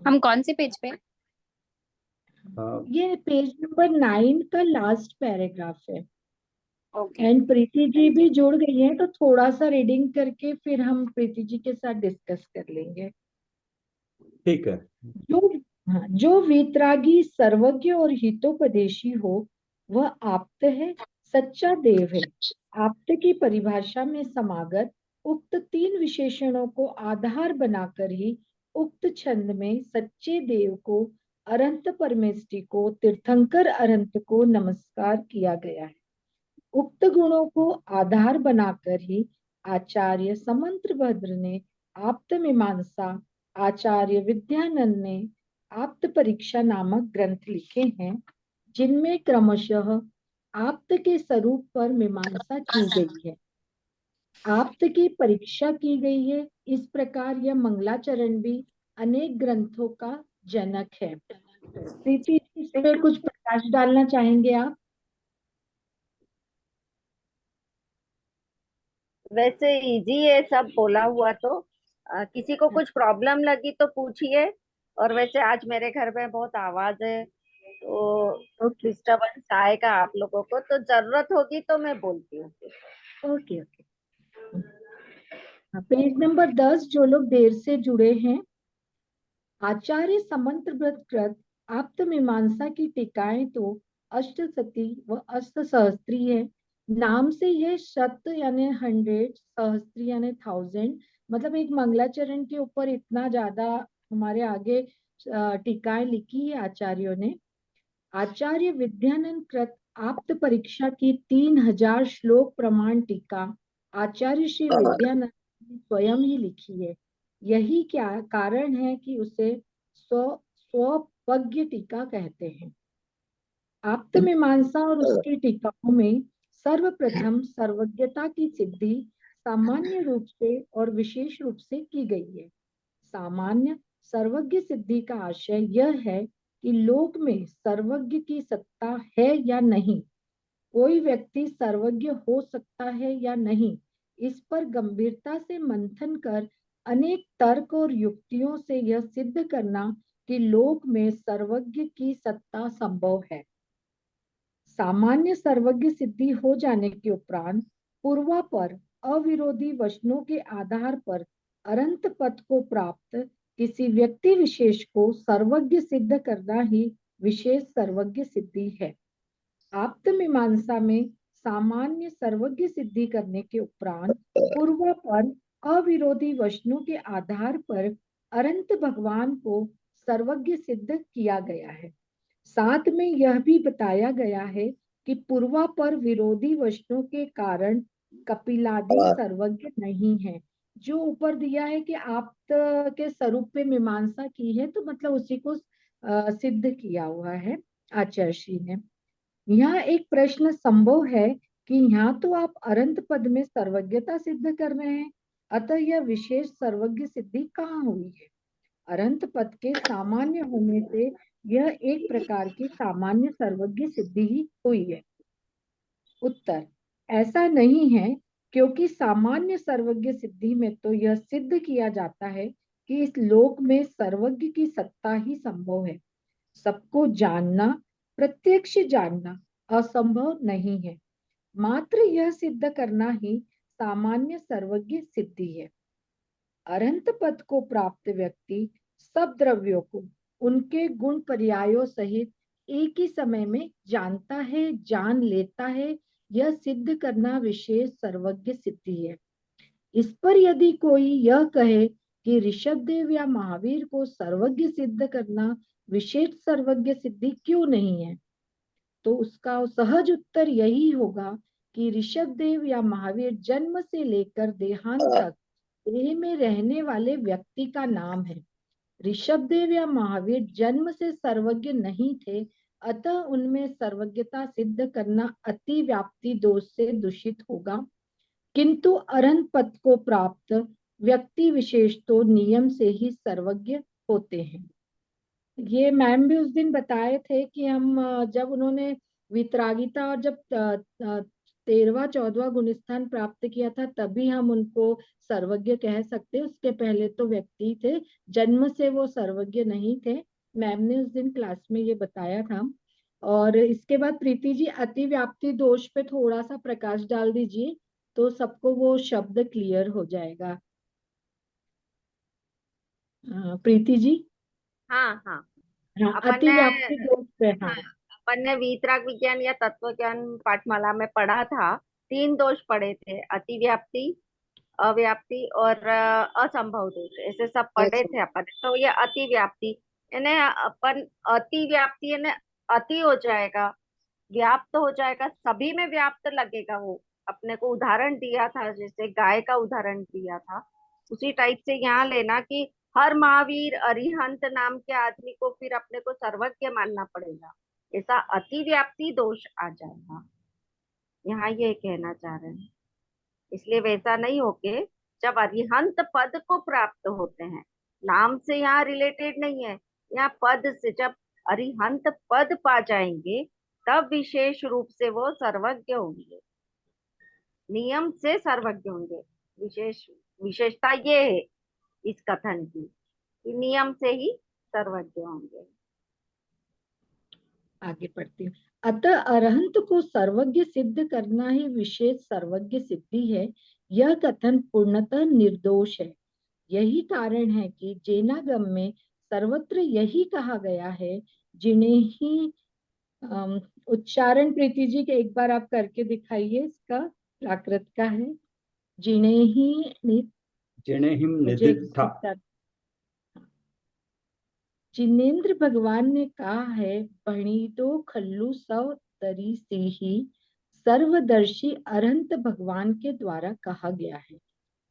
हम कौन से पेज पे? ये पेज नंबर 9 का लास्ट पैराग्राफ है। ओके। एंड प्रीति जी भी जुड़ गई हैं, तो थोड़ा सा रीडिंग करके फिर हम प्रीति जी के साथ डिस्कस कर लेंगे। ठीक है। जो हाँ, जो वीतरागी सर्वज्ञ और हितोपदेशी हो वह आप्त है, सच्चा देव है। आप्त की परिभाषा में समागत उक्त तीन विशेषणों को आधार बनाकर ही उक्त छंद में सच्चे देव को, अनंत परमेष्टि को, तीर्थंकर अनंत को नमस्कार किया गया है। उक्त गुणों को आधार बनाकर ही आचार्य समंतभद्र ने आप्त मीमांसा, आचार्य विद्यानंद ने आप्त परीक्षा नामक ग्रंथ लिखे हैं, जिनमें क्रमशः आप्त के स्वरूप पर मीमांसा की गई है, आप्त की परीक्षा की गई है। इस प्रकार यह मंगलाचरण भी अनेक ग्रंथों का जनक है। प्रीति, इस पे कुछ प्रकाश डालना चाहेंगे आप? वैसे इजी है सब बोला हुआ तो किसी को कुछ प्रॉब्लम लगी तो पूछिए। और वैसे आज मेरे घर में बहुत आवाज है तो ओके डिस्टरबेंस आएगा आप लोगों को, तो जरूरत होगी तो मैं बोलती हूँ। Okay okay. पेज नंबर 10, जो लोग देर से जुड़े हैं, आचार्य समंतव्रत कृत आप्त मीमांसा की टीकाएं तो अष्टशती व अष्ट सहस्त्री है। नाम से यह शत यानी 100, सहस्त्री यानी 1000, मतलब एक मंगलाचरण के ऊपर इतना ज्यादा हमारे आगे टीकाएं लिखी है आचार्यों ने। आचार्य विद्यानंद कृत आप्त परीक्षा की 3000 श्लोक प्रमाण टीका आचार्य श्री विद्यानंद ने स्वयं ही लिखी है। यही क्या कारण है कि उसे स्वपज्ञ टीका कहते हैं। आप्त मीमांसा और उसकी टीकाओं में सर्वप्रथम सर्वज्ञता की सिद्धि सामान्य रूप से और विशेष रूप से की गई है। सामान्य सर्वज्ञ सिद्धि का आशय यह है कि लोक में सर्वज्ञ की सत्ता है या नहीं, कोई व्यक्ति सर्वज्ञ हो सकता है या नहीं, इस पर गंभीरता से मंथन कर अनेक तर्क और युक्तियों से यह सिद्ध करना कि लोक में सर्वज्ञ की सत्ता संभव है। सामान्य सर्वज्ञ सिद्धि हो जाने के उपरांत पूर्वापर अविरोधी वचनों के आधार पर अनंत पद को प्राप्त किसी व्यक्ति विशेष को सर्वज्ञ सिद्ध करना ही विशेष सर्वज्ञ सिद्धि है। आप्त मीमांसा में सामान्य सर्वज्ञ सिद्धि करने के उपरांत पूर्वापर अविरोधी वचनों के आधार पर अनंत भगवान को सर्वज्ञ सिद्ध किया गया है। साथ में यह भी बताया गया है कि पूर्वा पर विरोधी वचनों के कारण कपिलादि सर्वज्ञ नहीं है। जो ऊपर दिया है कि आप के स्वरूप पे मीमांसा की है, तो मतलब उसी को सिद्ध किया हुआ है आचार्य श्री ने। यहाँ एक प्रश्न संभव है कि यहाँ तो आप अनंत पद में सर्वज्ञता सिद्ध कर रहे हैं, अतः यह विशेष सर्वज्ञ सिद्धि कहाँ हुई है? अनंत पद के सामान्य होने से यह एक प्रकार की सामान्य सर्वज्ञ सिद्धि ही हुई है। उत्तर, ऐसा नहीं है, क्योंकि सामान्य सर्वज्ञ सिद्धि में तो यह सिद्ध किया जाता है कि इस लोक में सर्वज्ञ की सत्ता ही संभव है। सबको जानना, प्रत्यक्ष जानना असंभव नहीं है, मात्र यह सिद्ध करना ही सामान्य सर्वज्ञ सिद्धि है। अनंत पद को प्राप्त व्यक्ति सब द्रव्यों को उनके गुण पर्यायों सहित एक ही समय में जानता है, जान लेता है, यह सिद्ध करना विशेष सर्वज्ञ सिद्धि है। इस पर यदि कोई यह कहे कि ऋषभदेव या महावीर को सर्वज्ञ सिद्ध करना विशेष सर्वज्ञ सिद्धि क्यों नहीं है, तो उसका सहज उत्तर यही होगा कि ऋषभदेव या महावीर जन्म से लेकर देहांत तक देह में रहने वाले व्यक्ति का नाम है। ऋषभदेव या महावीर जन्म से सर्वज्ञ नहीं थे, अतः उनमें सर्वज्ञता सिद्ध करना अति व्याप्ति दोष से दूषित होगा। किंतु अरहंत पद को प्राप्त व्यक्ति विशेष तो नियम से ही सर्वज्ञ होते हैं। ये मैम भी उस दिन बताए थे कि हम जब उन्होंने वितरागिता और जब 13वां 14वां गुणस्थान प्राप्त किया था तभी हम उनको सर्वज्ञ कह सकते हैं। उसके पहले तो व्यक्ति थे, जन्म से वो सर्वज्ञ नहीं थे। मैम ने उस दिन क्लास में ये बताया था। और इसके बाद प्रीति जी अतिव्याप्ति दोष पे थोड़ा सा प्रकाश डाल दीजिए तो सबको वो शब्द क्लियर हो जाएगा। प्रीति जी। हाँ हाँ। हाँ, अपन ने अतिव्याप्ति दोष पे। हाँ, हाँ अपन ने वीतराग विज्ञान या तत्व ज्ञान पाठमाला में पढ़ा था। 3 दोष पढ़े थे, अतिव्याप्ति, अव्याप्ति और असंभव दोष, ऐसे सब पढ़े अच्छा। थे अपन। तो ये अतिव्याप्ति यानी अपन अतिव्याप्ति यानी अति हो जाएगा, व्याप्त हो जाएगा, सभी में व्याप्त लगेगा। वो अपने को उदाहरण दिया था, जैसे गाय का उदाहरण दिया था, उसी टाइप से यहाँ लेना कि हर महावीर अरिहंत नाम के आदमी को फिर अपने को सर्वज्ञ मानना पड़ेगा, ऐसा अतिव्याप्ति दोष आ जाएगा। यहाँ ये कहना चाह रहे हैं। इसलिए वैसा नहीं होके जब अरिहंत पद को प्राप्त होते हैं, नाम से यहाँ रिलेटेड नहीं है, यहाँ पद से जब अरिहंत पद पा जाएंगे तब विशेष रूप से वो सर्वज्ञ होंगे, नियम से सर्वज्ञ होंगे। विशेषता ये है इस कथन की कि नियम से ही सर्वज्ञ होंगे। आगे पढ़ती हूँ। अतः अरहंत को सर्वज्ञ सिद्ध करना ही विशेष सर्वज्ञ सिद्धि है। यह कथन पूर्णतः निर्दोष है। यही कारण है कि जैनागम में सर्वत्र यही कहा गया है, जिन्हें ही उच्चारण प्रीति जी के एक बार आप करके दिखाइए, इसका प्राकृत का है। जिन्हें ही मुझे निदिष्ठा। जिनेन्द्र भगवान ने कहा है, भणितो खल्लू सव तरी से ही सर्वदर्शी अरहंत भगवान के द्वारा कहा गया है।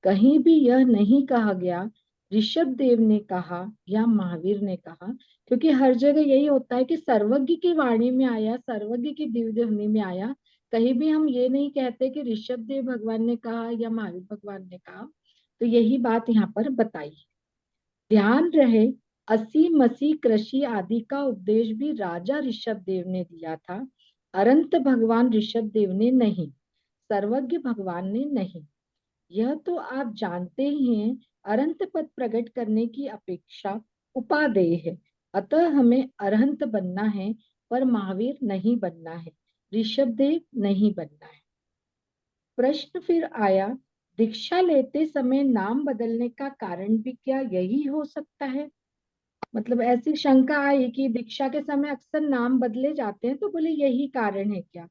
कहीं भी यह नहीं कहा गया ऋषभ देव ने कहा या महावीर ने कहा, क्योंकि हर जगह यही होता है कि सर्वज्ञ की वाणी में आया, सर्वज्ञ की दिव्य ध्वनि में आया। कहीं भी हम ये नहीं कहते कि ऋषभ देव भगवान ने कहा या महावीर भगवान ने कहा। तो यही बात यहाँ पर बताई। ध्यान रहे, असी मसी कृषि आदि का उपदेश भी राजा ऋषभ देव ने दिया था, अरंत भगवान ऋषभ देव ने नहीं, सर्वज्ञ भगवान ने नहीं। यह तो आप जानते ही हैं, अरंत पद प्रकट करने की अपेक्षा उपादेय है। अतः हमें अरहंत बनना है, पर महावीर नहीं बनना है, ऋषभ देव नहीं बनना है। प्रश्न फिर आया, दीक्षा लेते समय नाम बदलने का कारण भी क्या यही हो सकता है? मतलब ऐसी शंका आई कि दीक्षा के समय अक्सर नाम बदले जाते हैं, तो बोले यही कारण है क्या?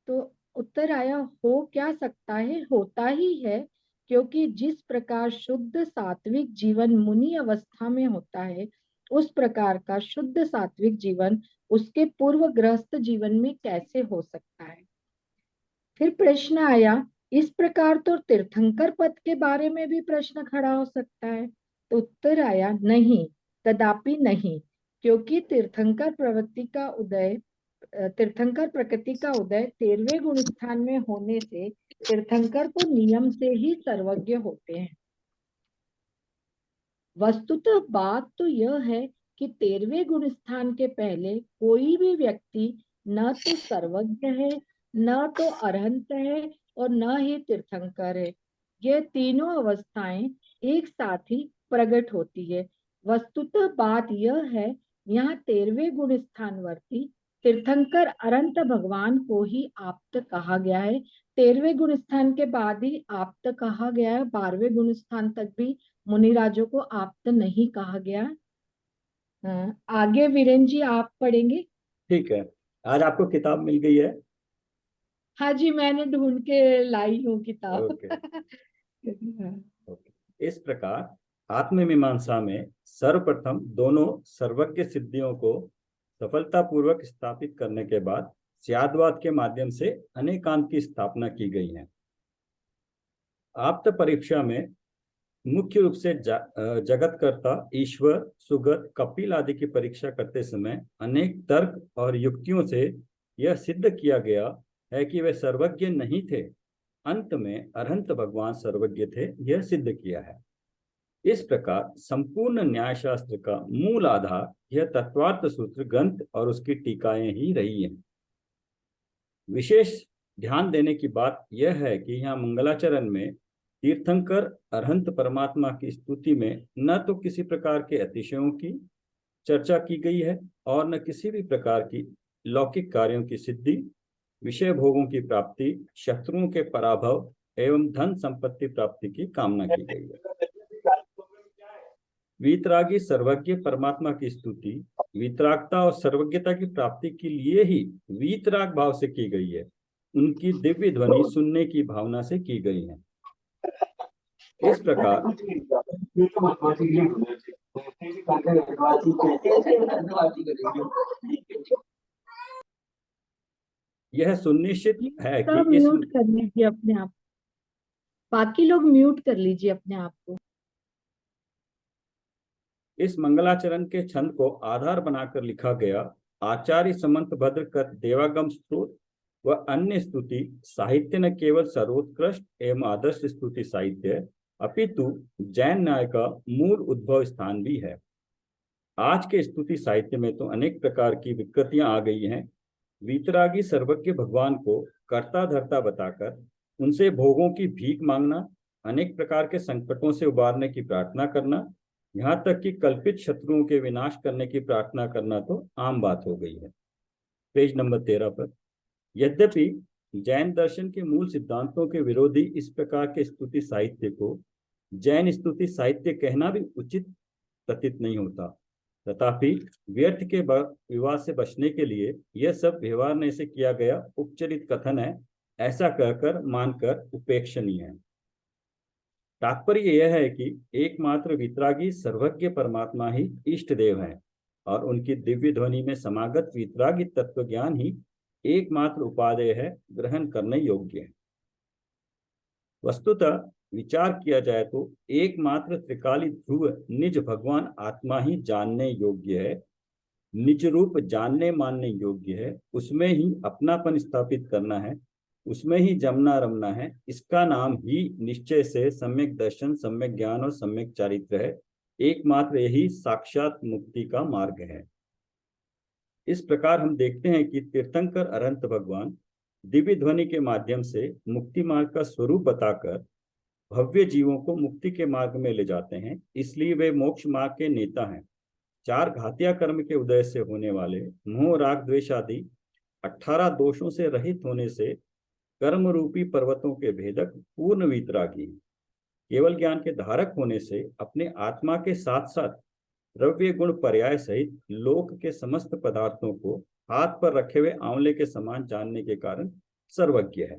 तो उत्तर आया, हो क्या सकता है, होता ही है, क्योंकि जिस प्रकार शुद्ध सात्विक जीवन मुनि अवस्था में होता है, उस प्रकार का शुद्ध सात्विक जीवन उसके पूर्व गृहस्थ जीवन में कैसे हो सकता है? फिर प्रश्न आया, इस प्रकार तो तीर्थंकर पद के बारे में भी प्रश्न खड़ा हो सकता है। तो उत्तर आया, नहीं, कदापि नहीं, क्योंकि तीर्थंकर प्रकृति का उदय 13वें गुण स्थान में होने से तीर्थंकर को नियम से ही सर्वज्ञ होते हैं। वस्तुतः बात तो यह है कि 13वें गुण स्थान के पहले कोई भी व्यक्ति न तो सर्वज्ञ है, न तो अरहंत है, और न ही तीर्थंकर है। ये तीनों अवस्थाएं एक साथ ही प्रकट होती है। वस्तुतः बात यह है, यहाँ 13वें गुण स्थानवर्ती तीर्थंकर अरंत भगवान को ही आप्त कहा गया है। 13वें गुण स्थान के बाद ही आप्त कहा गया है। 12वें गुण स्थान तक भी मुनिराजों को आप्त नहीं कहा गया। आगे वीरेन जी आप पढ़ेंगे। ठीक है, आज आपको किताब मिल गई है? हाँ जी, मैंने ढूंढ के लाई हूँ किताब। ओके। ओके। इस प्रकार आत्ममीमांसा में सर्वप्रथम दोनों सर्वज्ञ सिद्धियों को सफलतापूर्वक स्थापित करने के बाद स्याद्वाद के माध्यम से अनेकांत की स्थापना की गई है। आप्त परीक्षा में मुख्य रूप से जगतकर्ता ईश्वर, सुगत, कपिल आदि की परीक्षा करते समय अनेक तर्क और युक्तियों से यह सिद्ध किया गया है कि वे सर्वज्ञ नहीं थे। अंत में अरहंत भगवान सर्वज्ञ थे, यह सिद्ध किया है। इस प्रकार संपूर्ण न्यायशास्त्र का मूल आधार यह तत्वार्थ सूत्र ग्रंथ और उसकी टीकाएं ही रही हैं। विशेष ध्यान देने की बात यह है कि यहाँ मंगलाचरण में तीर्थंकर अरहंत परमात्मा की स्तुति में न तो किसी प्रकार के अतिशयों की चर्चा की गई है और न किसी भी प्रकार की लौकिक कार्यों की सिद्धि, विषय भोगों की प्राप्ति, शत्रुओं के पराभव एवं धन संपत्ति प्राप्ति की कामना की गई है। वीतरागी सर्वज्ञ परमात्मा की स्तुति वीतरागता और सर्वज्ञता की प्राप्ति के लिए ही वीतराग भाव से की गई है। उनकी दिव्य ध्वनि सुनने की भावना से की गई है। इस प्रकार यह सुनिश्चित है कि सब म्यूट कर लीजिए अपने आप, बाकी लोग म्यूट कर लीजिए अपने आप को। इस मंगलाचरण के छंद को आधार बनाकर लिखा गया आचार्य समंत भद्र कर देवागम स्त्रोत व अन्य स्तुति साहित्य न केवल सर्वोत्कृष्ट एवं आदर्श स्तुति साहित्य अपितु जैन न्याय का मूल उद्भव स्थान भी है। आज के स्तुति साहित्य में तो अनेक प्रकार की विकृतियां आ गई हैं। वीतरागी सर्वज्ञ भगवान को कर्ता धर्ता बताकर उनसे भोगों की भीख मांगना, अनेक प्रकार के संकटों से उबारने की प्रार्थना करना, यहाँ तक कि कल्पित शत्रुओं के विनाश करने की प्रार्थना करना तो आम बात हो गई है। पेज नंबर 13 पर यद्यपि जैन दर्शन के मूल सिद्धांतों के विरोधी इस प्रकार के स्तुति साहित्य को जैन स्तुति साहित्य कहना भी उचित प्रतीत नहीं होता, तथापि व्यर्थ के विवाद से बचने के लिए यह सब व्यवहार में से किया गया उपचरित कथन है, ऐसा कहकर मानकर उपेक्षणीय है। तात्पर्य यह है कि एकमात्र वीतरागी सर्वज्ञ परमात्मा ही इष्ट देव है और उनकी दिव्य ध्वनि में समागत वीतरागी तत्व ज्ञान ही एकमात्र उपादेय है, ग्रहण करने योग्य है। वस्तुतः विचार किया जाए तो एकमात्र त्रिकाली ध्रुव निज भगवान आत्मा ही जानने योग्य है, निज रूप जानने मानने योग्य है, उसमें ही अपनापन स्थापित करना है, उसमें ही जमना रमना है। इसका नाम ही निश्चय से सम्यक दर्शन, सम्यक ज्ञान और सम्यक चारित्र है। एकमात्र यही साक्षात मुक्ति का मार्ग है। इस प्रकार हम देखते हैं कि तीर्थंकर अरहंत भगवान दिव्य ध्वनि के माध्यम से मुक्ति मार्ग का स्वरूप बताकर भव्य जीवों को मुक्ति के मार्ग में ले जाते हैं। इसलिए वे मोक्ष मार्ग के नेता हैं। 4 घातिया कर्म के उदय से होने वाले मोह राग द्वेष आदि 18 दोषों से रहित होने से कर्म रूपी पर्वतों के भेदक पूर्ण वीतरागी, केवल ज्ञान के धारक होने से अपने आत्मा के साथ साथ द्रव्य गुण पर्याय सहित लोक के समस्त पदार्थों को हाथ पर रखे हुए आंवले के समान जानने के कारण सर्वज्ञ है।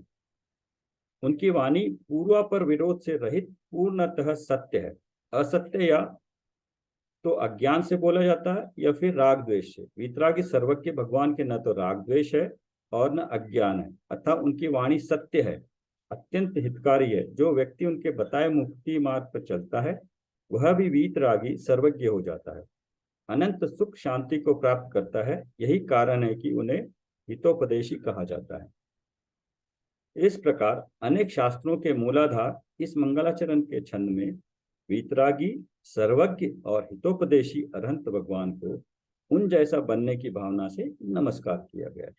उनकी वाणी पूर्वापर विरोध से रहित पूर्णतः सत्य है। असत्य या तो अज्ञान से बोला जाता है या फिर राग द्वेष से। वीतरागी सर्वज्ञ भगवान के न तो राग द्वेष है और न अज्ञान है, अतः उनकी वाणी सत्य है, अत्यंत हितकारी है। जो व्यक्ति उनके बताए मुक्ति मार्ग पर चलता है वह भी वीतरागी सर्वज्ञ हो जाता है, अनंत सुख शांति को प्राप्त करता है। यही कारण है कि उन्हें हितोपदेशी कहा जाता है। इस प्रकार अनेक शास्त्रों के मूलाधार इस मंगलाचरण के छंद में वीतरागी सर्वज्ञ और हितोपदेशी अरहंत भगवान को उन जैसा बनने की भावना से नमस्कार किया गया है।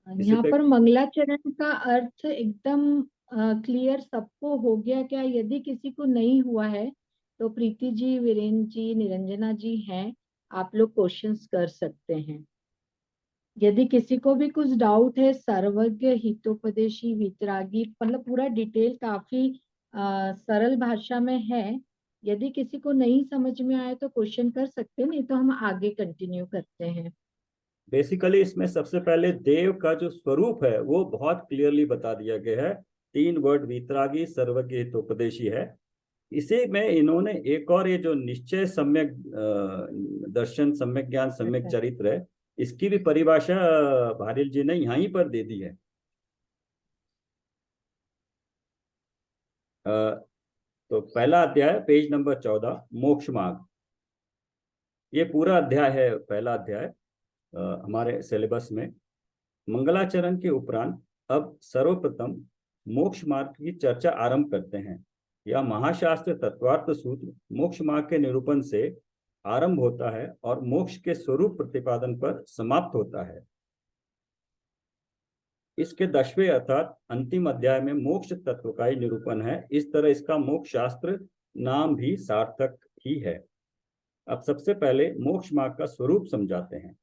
यहाँ पर मंगलाचरण का अर्थ एकदम क्लियर सबको हो गया क्या? यदि किसी को नहीं हुआ है तो प्रीति जी, वीरेंद्र जी, निरंजना जी हैं, आप लोग क्वेश्चंस कर सकते हैं। यदि किसी को भी कुछ डाउट है, सर्वज्ञ, हितोपदेशी, वीतरागी, मतलब पूरा डिटेल काफी सरल भाषा में है। यदि किसी को नहीं समझ में आए तो क्वेश्चन कर सकते हैं, नहीं तो हम आगे कंटिन्यू करते हैं। बेसिकली इसमें सबसे पहले देव का जो स्वरूप है वो बहुत क्लियरली बता दिया गया है। 3 वर्ड वीतरागी सर्वज्ञ हितोपदेशी है। इसे में इन्होंने एक और ये जो निश्चय, सम्यक दर्शन, सम्यक ज्ञान, सम्यक चरित्र है, इसकी भी परिभाषा भारिल जी ने यहीं पर दे दी है। तो पहला अध्याय पेज नंबर 14 मोक्ष मार्ग, ये पूरा अध्याय है, पहला अध्याय हमारे सिलेबस में। मंगलाचरण के उपरांत अब सर्वप्रथम मोक्ष मार्ग की चर्चा आरंभ करते हैं। यह महाशास्त्र तत्वार्थ सूत्र मोक्ष मार्ग के निरूपण से आरंभ होता है और मोक्ष के स्वरूप प्रतिपादन पर समाप्त होता है। इसके 10वें अर्थात अंतिम अध्याय में मोक्ष तत्व का ही निरूपण है। इस तरह इसका मोक्ष शास्त्र नाम भी सार्थक ही है। अब सबसे पहले मोक्ष मार्ग का स्वरूप समझाते हैं।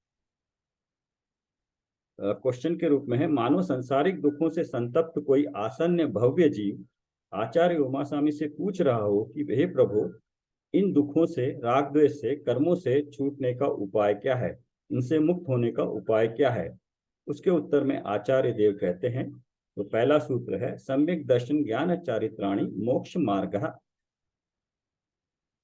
क्वेश्चन के रूप में है, मानो संसारिक दुखों से संतप्त कोई आसन्न भव्य जीव आचार्य उमास्वामी से पूछ रहा हो कि हे प्रभु, इन दुखों से, राग द्वेष से, कर्मों से छूटने का उपाय क्या है, इनसे मुक्त होने का उपाय क्या है? उसके उत्तर में आचार्य देव कहते हैं, तो पहला सूत्र है सम्यक दर्शन ज्ञान चारित्राणि मोक्ष मार्ग।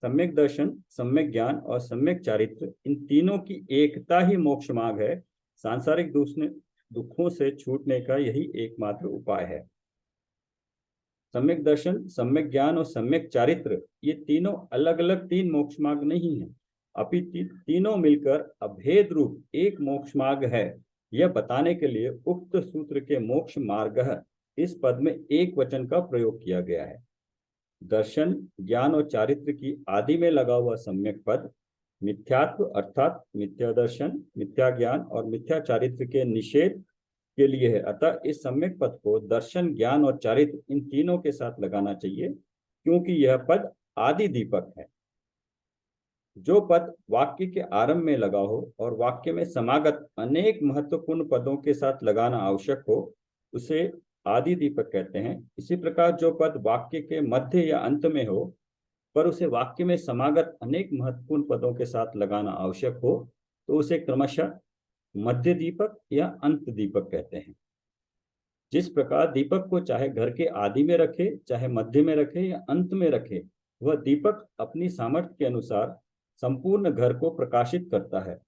सम्यक दर्शन, सम्यक ज्ञान और सम्यक चारित्र, इन तीनों की एकता ही मोक्ष मार्ग है। सांसारिक दुखों से छूटने का यही एकमात्र उपाय है। सम्यक दर्शन, सम्यक ज्ञान और सम्यक चारित्र, ये तीनों अलग अलग तीन मोक्ष मार्ग नहीं है, अपितु तीनों मिलकर अभेद रूप एक मोक्ष मार्ग है। यह बताने के लिए उक्त सूत्र के मोक्ष मार्ग इस पद में एक वचन का प्रयोग किया गया है। दर्शन, ज्ञान और चारित्र की आदि में लगा हुआ सम्यक पद मिथ्यात्व अर्थात मिथ्या दर्शन, मिथ्या ज्ञान और मिथ्या चारित्र के निषेध के लिए है। अतः इस सम्यक पद को दर्शन, ज्ञान और चारित्र इन तीनों के साथ लगाना चाहिए, क्योंकि यह पद आदि दीपक है। जो पद वाक्य के आरंभ में लगा हो और वाक्य में समागत अनेक महत्वपूर्ण पदों के साथ लगाना आवश्यक हो, उसे आदि दीपक कहते हैं। इसी प्रकार जो पद वाक्य के मध्य या अंत में हो पर उसे वाक्य में समागत अनेक महत्वपूर्ण पदों के साथ लगाना आवश्यक हो, तो उसे क्रमशः मध्य दीपक या अंत दीपक कहते हैं। जिस प्रकार दीपक को चाहे घर के आदि में रखे, चाहे मध्य में रखे या अंत में रखे, वह दीपक अपनी सामर्थ्य के अनुसार संपूर्ण घर को प्रकाशित करता है।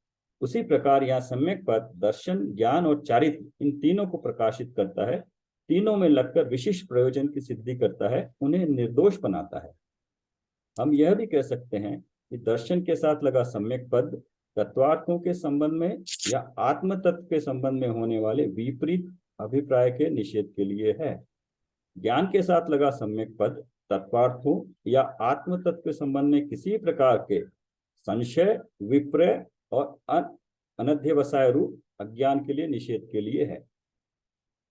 उसी प्रकार यहाँ सम्यक पद दर्शन, ज्ञान और चारित्र इन तीनों को प्रकाशित करता है, तीनों में लगकर विशिष्ट प्रयोजन की सिद्धि करता है, उन्हें निर्दोष बनाता है। हम यह भी कह सकते हैं कि दर्शन के साथ लगा सम्यक पद तत्वार्थों के संबंध में या आत्म तत्व के संबंध में होने वाले विपरीत अभिप्राय के निषेध के लिए है। ज्ञान के साथ लगा सम्यक पद तत्वार्थों या आत्म तत्व के संबंध में किसी प्रकार के संशय, विपर्य और अनध्यवसाय रूप अज्ञान के लिए निषेध के लिए है,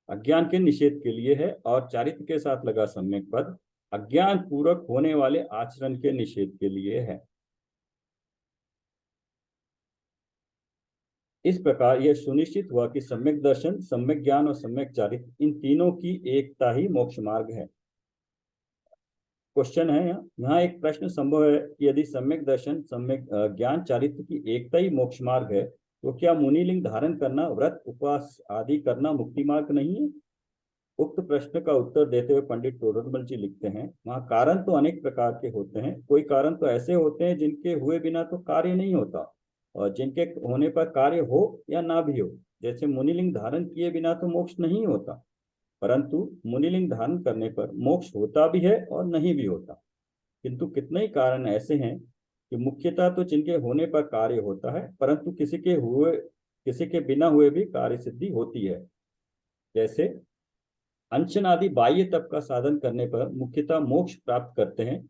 अज्ञान के निषेध के लिए है। और चारित्र के साथ लगा सम्यक पद अज्ञान पूर्वक होने वाले आचरण के निषेध के लिए है। इस प्रकार यह सुनिश्चित हुआ कि सम्यक दर्शन, सम्यक ज्ञान और सम्यक चारित्र इन तीनों की एकता ही मोक्ष मार्ग है। क्वेश्चन है यहाँ एक प्रश्न संभव है कि यदि सम्यक दर्शन, सम्यक ज्ञान, चारित्र की एकता ही मोक्ष मार्ग है, तो क्या मुनिलिंग धारण करना, व्रत उपवास आदि करना मुक्ति मार्ग नहीं है? उक्त प्रश्न का उत्तर देते हुए पंडित टोडरमल जी लिखते हैं, वहाँ कारण तो अनेक प्रकार के होते हैं। कोई कारण तो ऐसे होते हैं जिनके हुए बिना तो कार्य नहीं होता, और जिनके होने पर कार्य हो या ना भी हो। जैसे मुनिलिंग धारण किए बिना तो मोक्ष नहीं होता, परंतु मुनिलिंग धारण करने पर मोक्ष होता भी है और नहीं भी होता। किंतु कितने ही कारण ऐसे हैं कि मुख्यतः तो जिनके होने पर कार्य होता है, परंतु किसी के बिना हुए भी कार्य सिद्धि होती है। जैसे अनशन आदि बाह्य तप का साधन करने पर मुख्यतः मोक्ष प्राप्त करते हैं,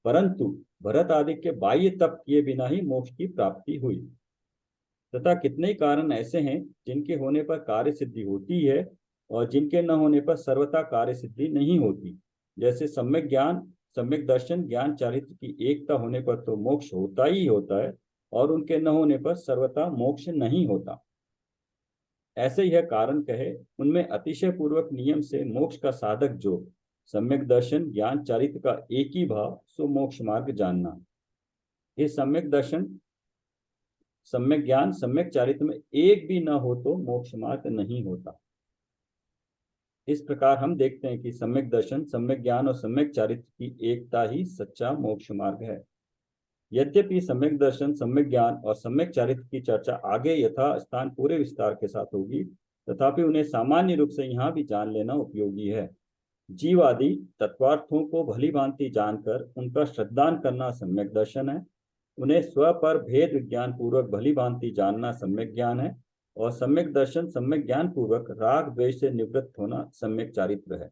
परंतु भरत आदि के बाह्य तप किए बिना ही मोक्ष की प्राप्ति हुई। तथा कितने कारण ऐसे हैं जिनके होने पर कार्य सिद्धि होती है और जिनके न होने पर सर्वथा कार्य सिद्धि नहीं होती। जैसे सम्यक ज्ञान, सम्यक दर्शन, ज्ञान, चारित्र की एकता होने पर तो मोक्ष होता ही होता है और उनके न होने पर सर्वथा मोक्ष नहीं होता। ऐसे यह कारण कहे, उनमें अतिशय पूर्वक नियम से मोक्ष का साधक जो सम्यक दर्शन, ज्ञान, चारित्र का एक ही भाव, सो मोक्ष मार्ग जानना। ये सम्यक दर्शन, सम्यक ज्ञान, सम्यक चारित्र में एक भी न हो तो मोक्ष मार्ग नहीं होता। इस प्रकार हम देखते हैं कि सम्यक दर्शन, सम्यक ज्ञान और सम्यक चारित्र की एकता ही सच्चा मोक्ष मार्ग है। यद्यपि सम्यक दर्शन, सम्यक ज्ञान और सम्यक चारित्र की चर्चा आगे यथा स्थान पूरे विस्तार के साथ होगी, तथापि उन्हें सामान्य रूप से यहाँ भी जान लेना उपयोगी है। जीव आदि तत्वार्थों को भली भांति जानकर उनका श्रद्धान करना सम्यक दर्शन है। उन्हें स्व पर भेद विज्ञान पूर्वक भली भांति जानना सम्यक ज्ञान है, और सम्यक दर्शन, सम्यक ज्ञान पूर्वक राग द्वेष से निवृत्त होना सम्यक चारित्र है।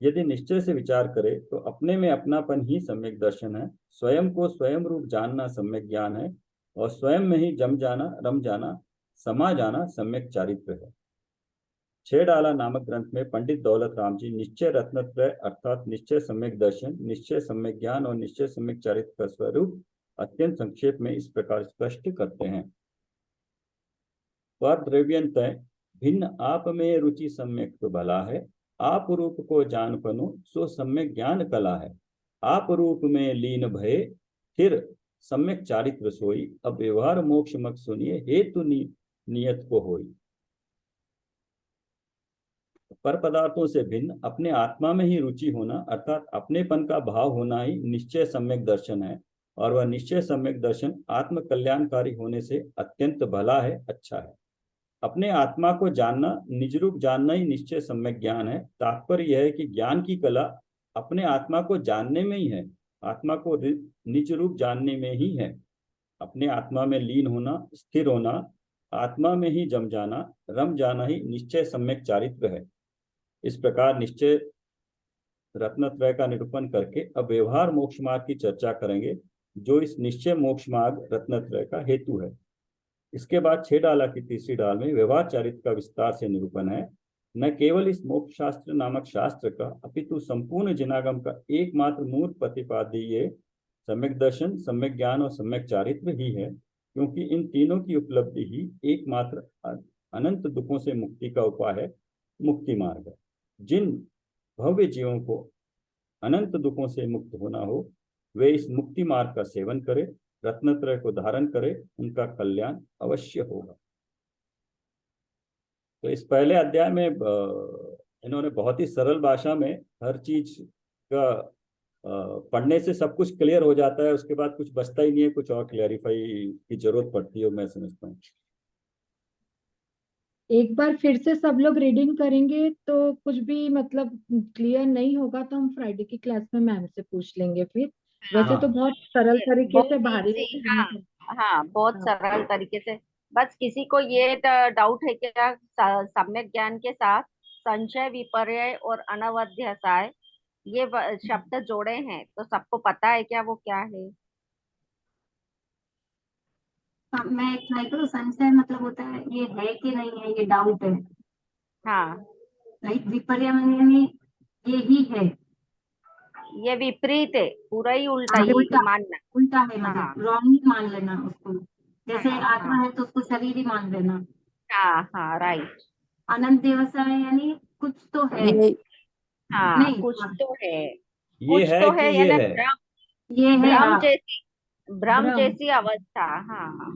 यदि निश्चय से विचार करे तो अपने में अपनापन ही सम्यक दर्शन है, स्वयं को स्वयं रूप जानना सम्यक ज्ञान है, और स्वयं में ही जम जाना, रम जाना, समा जाना सम्यक चारित्र है। छह डाला नामक ग्रंथ में पंडित दौलत राम जी निश्चय रत्नत्रय अर्थात निश्चय सम्यक दर्शन, निश्चय सम्यक ज्ञान और निश्चय सम्यक चारित्र का स्वरूप अत्यंत संक्षेप में इस प्रकार स्पष्ट करते हैं। पर द्रव्यंतय भिन्न आप में रुचि सम्यक तो भला है, आप रूप को जान पनु सो सम्यक ज्ञान कला है, आप रूप में लीन भय फिर सम्यक चारित्र सोई, अब व्यवहार मोक्ष मत सुनिए हेतु नियत को होई। पर पदार्थों से भिन्न अपने आत्मा में ही रुचि होना अर्थात अपनेपन का भाव होना ही निश्चय सम्यक दर्शन है, और वह निश्चय सम्यक दर्शन आत्म कल्याणकारी होने से अत्यंत भला है, अच्छा है। अपने आत्मा को जानना, निज रूप जानना ही निश्चय सम्यक ज्ञान है। तात्पर्य यह है कि ज्ञान की कला अपने आत्मा को जानने में ही है, आत्मा को निज रूप जानने में ही है। अपने आत्मा में लीन होना, स्थिर होना, आत्मा में ही जम जाना, रम जाना ही निश्चय सम्यक चारित्र है। इस प्रकार निश्चय रत्नत्रय का निरूपण करके अब व्यवहार मोक्ष मार्ग की चर्चा करेंगे, जो इस निश्चय मोक्ष मार्ग रत्नत्रय का हेतु है। इसके बाद 6 डाला की तीसरी डाल में व्यवहार चारित्र का विस्तार से निरूपण है। न केवल इस मोक्ष शास्त्र नामक शास्त्र का अपितु संपूर्ण जिनागम का एकमात्र मूल प्रतिपाद्य सम्यक दर्शन, सम्यक ज्ञान और सम्यक चारित्र ही है, क्योंकि इन तीनों की उपलब्धि ही एकमात्र अनंत दुखों से मुक्ति का उपाय है, मुक्ति मार्ग है। जिन भव्य जीवों को अनंत दुखों से मुक्त होना हो वे इस मुक्ति मार्ग का सेवन करें, रत्नत्रय को धारण करे, उनका कल्याण अवश्य होगा। तो इस पहले अध्याय में इन्होंने बहुत ही सरल भाषा में हर चीज का पढ़ने से सब कुछ क्लियर हो जाता है, उसके बाद कुछ बचता ही नहीं है, कुछ और क्लैरिफाई की जरूरत पड़ती है, मैं समझता हूँ। एक बार फिर से सब लोग रीडिंग करेंगे तो कुछ भी मतलब क्लियर नहीं होगा तो हम फ्राइडे की क्लास में मैम से पूछ लेंगे फिर। वैसे तो बहुत सरल तरीके से बहुत भारी easy, हाँ बहुत सरल तरीके से। बस किसी को ये डाउट है क्या सम्यक ज्ञान के साथ संशय, विपर्य और अनवध्यासाय ये शब्द जोड़े हैं, तो सबको पता है क्या वो क्या है? मैं एक ट्राई करूँ। संशय मतलब होता है ये है कि नहीं है, ये डाउट है। हाँ, राइट। विपर्य यानी ये ही है, ये विपरीत है, पूरा ही उल्टा हाँ, ही उल्टा मानना। उल्टा है, हाँ मतलब रॉन्ग ही मान लेना उसको। जैसे हाँ आत्मा है तो उसको शरीर ही मान लेना। हाँ हाँ, राइट। अनंत व्यवसाय यानी कुछ तो है, हाँ नहीं कुछ हाँ, तो है, ये कुछ है तो कि है, ये यानी है, ये है, भ्रम हाँ जैसी, भ्रम भ्रम। जैसी अवस्था। हाँ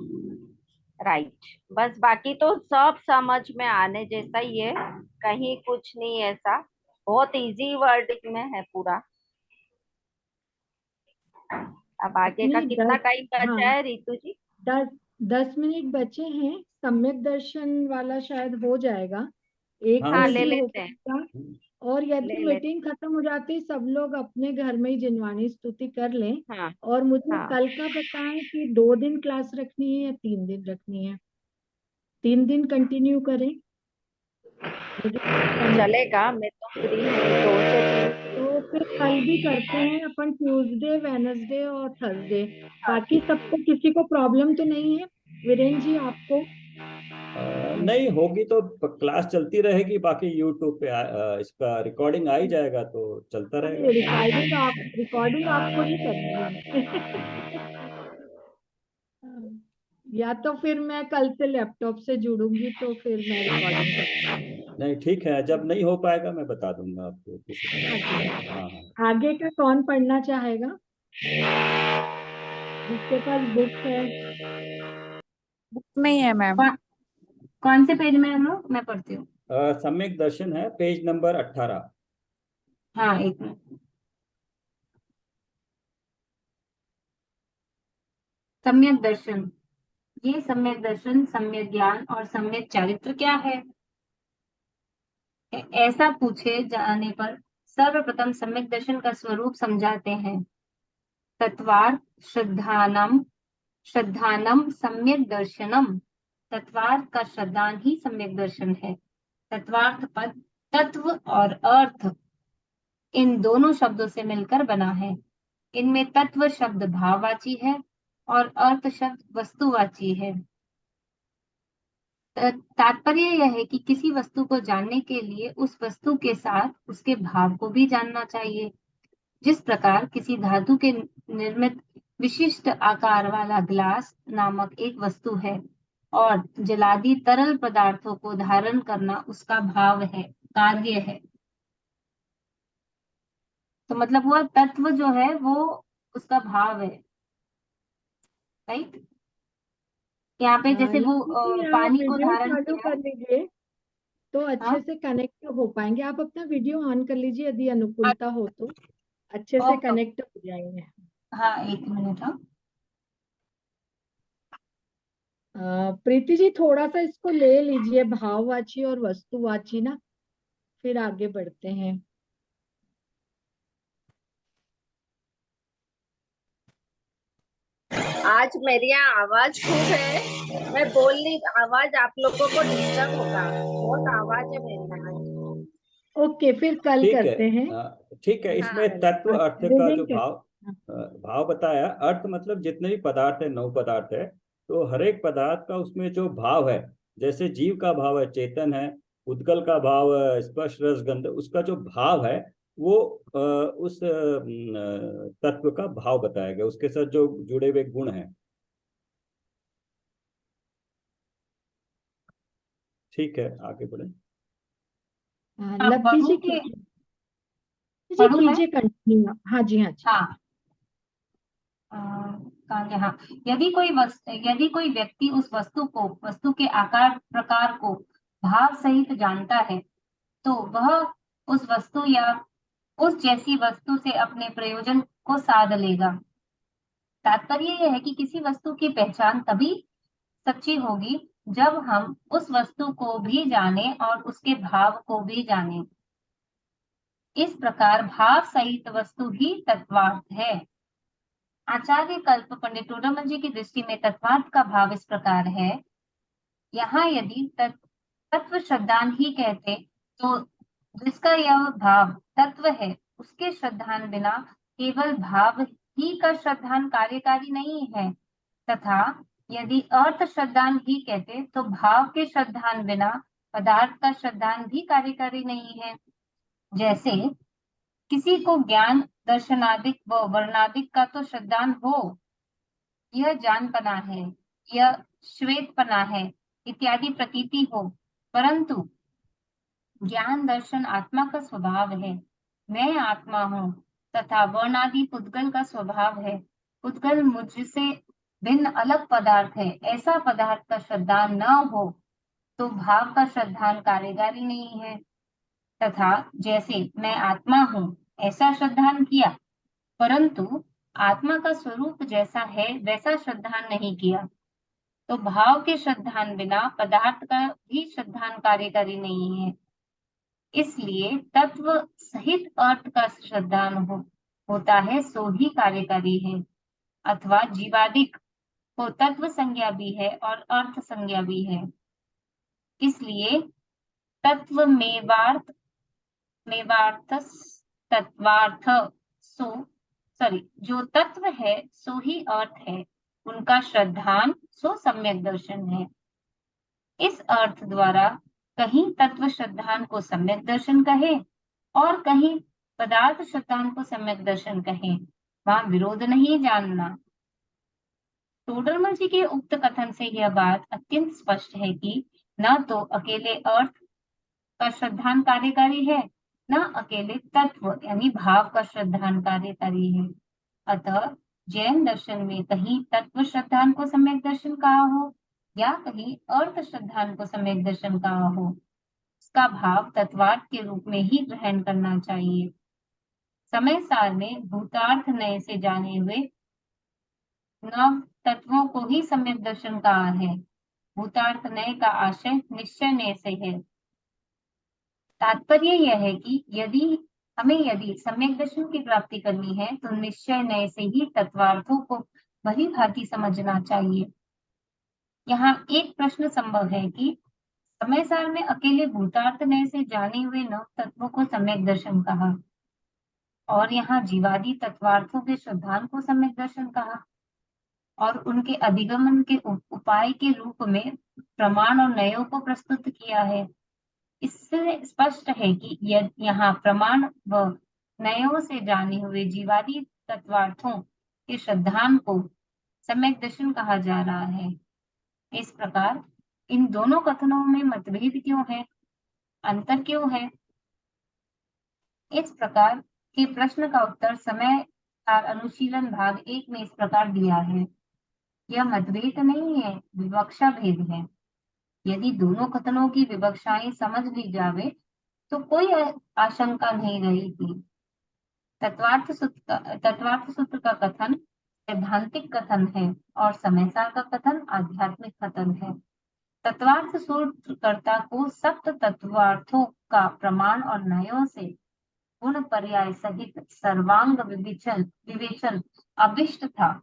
राइट। बस बाकी तो सब समझ में आने जैसा ही है, कहीं कुछ नहीं ऐसा, बहुत इजी वर्डिंग में है पूरा। अब आगे का नहीं कितना 10, टाइम हाँ बचा है रितु जी? 10 मिनट बचे हैं। सम्यक दर्शन वाला शायद हो जाएगा, एक हाँ हाँ में ले भी हो लेते हैं, सकता। और यदि ले लेते मीटिंग खत्म हो जाती है सब लोग अपने घर में ही जिनवानी स्तुति कर लें। हैं। हाँ और मुझे हाँ, कल का बताएं कि 2 दिन क्लास रखनी है या 3 दिन रखनी है। 3 दिन कंटिन्यू करें, मुझे चलेगा, मैं तो फ्री हूँ 2 से 3। तो फिर कल भी करते हैं अपन, ट्यूसडे, वेडनेसडे और थर्सडे। बाकी सबको किसी को प्रॉब्लम तो नहीं है? वीरेन जी आपको? नहीं होगी तो क्लास चलती रहेगी, बाकी यूट्यूब पे इसका रिकॉर्डिंग आ ही जाएगा तो चलता रहेगा। रिकॉर्डिंग आपको ही करनी है। या तो फिर मैं कल से लैपटॉप से जुड़ूंगी तो फिर मैं रिकॉर्डिंग करूंगी। नहीं ठीक है, जब नहीं हो पाएगा मैं बता दूंगा आपको किसी तरह। हाँ हाँ। आगे का कौन पढ़ना चाहेगा? जिसके पास बुक है। नहीं है मैम। कौन से पेज में है हम लोग? मैं पढ़ती हूँ। सम्यक दर्शन है, पेज नंबर 18। हाँ एक मिनट। सम्यक दर्शन, ये सम्यक दर्शन, सम्यक ज्ञान और सम्यक चारित्र क्या है? ऐसा पूछे जाने पर सर्वप्रथम सम्यक दर्शन का स्वरूप समझाते हैं। तत्वार्थ श्रद्धानम, श्रद्धानम सम्यक दर्शनम, तत्वार्थ का श्रद्धान ही सम्यक दर्शन है। तत्वार्थ पद तत्व और अर्थ इन दोनों शब्दों से मिलकर बना है। इनमें तत्व शब्द भाववाची है और अर्थ शब्द वस्तुवाची है। तात्पर्य यह है कि किसी वस्तु को जानने के लिए उस वस्तु के साथ उसके भाव को भी जानना चाहिए। जिस प्रकार किसी धातु के निर्मित विशिष्ट आकार वाला ग्लास नामक एक वस्तु है और जलादि तरल पदार्थों को धारण करना उसका भाव है, कार्य है। तो मतलब वह तत्व जो है वो उसका भाव है, राइट। यहाँ पे जैसे वो लक्ष्मी जी, आप पानी को वीडियो धारण चालू किया। कर लीजिए तो अच्छे हाँ, से कनेक्ट हो पाएंगे। आप अपना वीडियो ऑन कर लीजिए, यदि अनुकूलता हो तो अच्छे से ओके, कनेक्ट हो जाएंगे। हाँ, एक मिनट। हाँ, प्रीति जी, थोड़ा सा इसको ले लीजिए, भाववाची और वस्तुवाची ना, फिर आगे बढ़ते हैं। आज मेरी यहाँ आवाज खूब है, मैं बोल नहीं, आवाज आप लोगों को डिस्टर्ब होगा, बहुत आवाज है मेरे यहाँ। ओके, फिर कल ठीक है। करते हैं। ठीक है, हाँ, इसमें तत्व अर्थ का जो रीडिंग कर। भाव बताया। अर्थ मतलब जितने भी पदार्थ है, 9 पदार्थ है, तो हर एक पदार्थ का उसमें जो भाव है, जैसे जीव का भाव है, चेतन है, उद्गल का भाव है, स्पर्श रस गंध, उसका जो भाव है वो उस तत्व का भाव बताया गया, उसके साथ जो जुड़े हुए गुण हैं। ठीक है, आगे बढ़े। हाँ, लब्धि पढ़ू जी के कीजिए, पढ़ू मैं। कीजिए कंटिन्यू। हाँ जी, हाँ जी। हाँ, कहाँ गया? हाँ, यदि कोई व्यक्ति उस वस्तु के आकार प्रकार को भाव सहित जानता है तो वह उस वस्तु या उस जैसी वस्तु से अपने प्रयोजन को साध लेगा। तात्पर्य यह है कि किसी वस्तु की पहचान तभी सच्ची होगी जब हम उस वस्तु को भी जाने और उसके भाव को भी जाने। इस प्रकार भाव सहित वस्तु ही तत्वार्थ है। आचार्य कल्प पंडित टोडरमल जी की दृष्टि में तत्वार्थ का भाव इस प्रकार है। यहाँ यदि तत्व श्रद्धान ही कहते तो जिसका यह भाव तत्व है उसके श्रद्धान बिना केवल भाव ही का श्रद्धान कार्यकारी नहीं है, तथा यदि अर्थ श्रद्धान ही कहते तो भाव के श्रद्धान बिना पदार्थ का श्रद्धान भी कार्यकारी नहीं है। जैसे किसी को ज्ञान दर्शनादिक व वर्णादिक का तो श्रद्धान हो, यह जानपना है, यह श्वेतपना है इत्यादि प्रतीति हो, परंतु ज्ञान दर्शन आत्मा का स्वभाव है, मैं आत्मा हूँ, तथा वर्णादि पुद्गल का स्वभाव है, पुद्गल मुझसे भिन्न अलग पदार्थ है, ऐसा पदार्थ का श्रद्धान न हो तो भाव का श्रद्धान कार्यकारी नहीं है। तथा जैसे मैं आत्मा हूँ ऐसा श्रद्धान किया, परंतु आत्मा का स्वरूप जैसा है वैसा श्रद्धान नहीं किया, तो भाव के श्रद्धान बिना पदार्थ का भी श्रद्धान कार्यकारी नहीं है। इसलिए तत्व सहित अर्थ का श्रद्धान होता है सो ही कार्यकारी है, अथवा जीवादिक को तत्व संज्ञा भी है और अर्थ संज्ञा भी है। इसलिए तत्व मेवार्थस तत्वार्थ सो जो तत्व है सो ही अर्थ है, उनका श्रद्धान सो सम्यक दर्शन है। इस अर्थ द्वारा कहीं तत्व श्रद्धान को सम्यक दर्शन कहे और कहीं पदार्थ श्रद्धान को सम्यक दर्शन कहे, वहां विरोध नहीं जानना। टोडरमल जी के उक्त कथन से यह बात अत्यंत स्पष्ट है कि न तो अकेले अर्थ का श्रद्धान कार्यकारी है, न अकेले तत्व यानी भाव का श्रद्धान कार्यकारी है। अतः जैन दर्शन में कहीं तत्व श्रद्धान को सम्यक दर्शन कहा हो या कहीं अर्थ श्रद्धान को सम्यक दर्शन कहा हो, उसका भाव तत्वार्थ के रूप में ही ग्रहण करना चाहिए। समय सार में भूतार्थ नए से जाने हुए नव तत्वों को ही सम्यक दर्शन कहा है। भूतार्थ नए का आशय निश्चय नए से है। तात्पर्य यह है कि यदि सम्यक दर्शन की प्राप्ति करनी है तो निश्चय नए से ही तत्वार्थों को भली भांति समझना चाहिए। यहाँ एक प्रश्न संभव है कि समय सार में अकेले भूतार्थ नए से जाने हुए नव तत्वों को सम्यक दर्शन कहा, और यहाँ जीवादि तत्वार्थों के सिद्धांत को सम्यक दर्शन कहा और उनके अधिगमन के उपाय के रूप में प्रमाण और नयों को प्रस्तुत किया है। इससे स्पष्ट है कि यहाँ प्रमाण व नयों से जाने हुए जीवादि तत्वार्थों के सिद्धांत को सम्यक दर्शन कहा जा रहा है। इस प्रकार इन दोनों कथनों में मतभेद क्यों है, अंतर क्यों है? इस प्रकार के प्रश्न का उत्तर समय और अनुशीलन भाग 1 में इस प्रकार दिया है। यह मतभेद नहीं है, विवक्षा भेद है। यदि दोनों कथनों की विवक्षाएं समझ ली जावे तो कोई आशंका नहीं रहेगी। तत्वार्थ सूत्र का कथन सैद्धांतिक कथन है और समय सार का कथन आध्यात्मिक कथन है। तत्वार्थ सूत्रकर्ता को सप्त तत्वार्थों का प्रमाण और नयों से गुण पर्याय सहित सर्वांग विवेचन अभिष्ट था,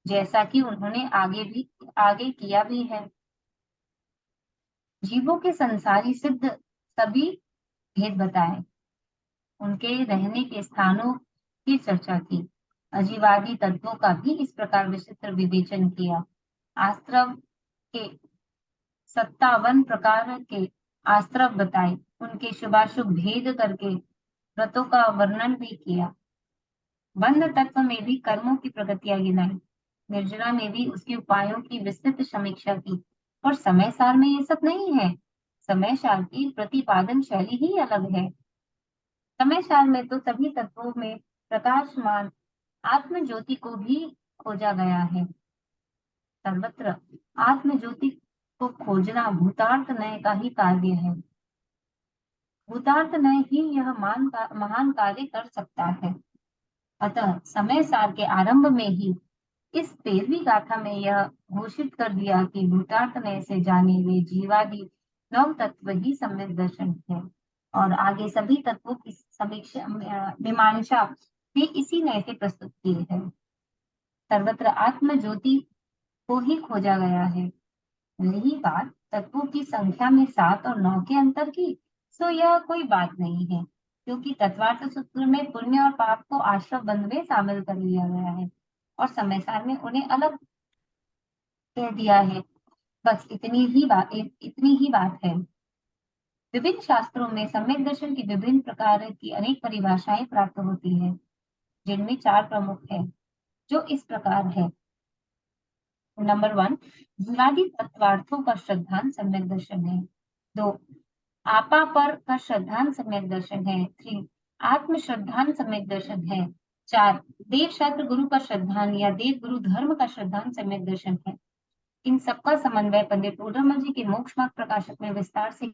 जैसा कि उन्होंने आगे किया भी है। जीवों के संसारी सिद्ध सभी भेद बताए, उनके रहने के स्थानों की चर्चा की, अजीवादी तत्वों का भी इस प्रकार विचित्र विवेचन किया। आश्रव के 57 प्रकार के आश्रव बताए, उनके शुभाशुभ भेद करके व्रतों का वर्णन भी किया। बंध तत्व में भी कर्मों की प्रगतियां गिनाई, निर्जरा में भी उसके उपायों की विस्तृत समीक्षा की। और समय सार में ये सब नहीं है। समय सार की प्रतिपादन शैली ही अलग है। समय सार में तो सभी तत्वों में प्रकाशमान आत्म ज्योति को भी खोजा गया है। सर्वत्र आत्म ज्योति को खोजना भूतार्थ नय का ही कार्य है। भूतार्थ नय ही यह महान कार्य कर सकता है। अतः समय सार के आरंभ में ही इस 13वीं गाथा में यह घोषित कर दिया कि भूतार्थ नय से जाने हुए जीवादि 9 तत्व ही सम्यक दर्शन है और आगे सभी तत्वों की समीक्षा मीमांसा भी इसी नय से प्रस्तुत की है। सर्वत्र आत्म ज्योति को ही खोजा गया है। रही बात तत्वों की संख्या में 7 और 9 के अंतर की, तो यह कोई बात नहीं है, क्योंकि तत्वार्थ सूत्र में पुण्य और पाप को आश्रव बंध में शामिल कर लिया गया है और समय सार में उन्हें अलग कह दिया है। बस इतनी ही बात है। विभिन्न शास्त्रों में सम्यक दर्शन की विभिन्न प्रकार की अनेक परिभाषाएं प्राप्त होती है, जिनमें 4 प्रमुख है, जो इस प्रकार है। नंबर 1, जीवादि तत्वार्थों का श्रद्धांत सम्यक दर्शन है। 2, आपा पर का श्रद्धांत सम्यक दर्शन है। 3, आत्म श्रद्धांत सम्यक दर्शन है। 4, देव शास्त्र गुरु का श्रद्धांत या देव गुरु धर्म का श्रद्धांत सम्यक दर्शन है। इन सबका समन्वय पंडित टोडरमल जी के मोक्ष मार्ग प्रकाशक में विस्तार से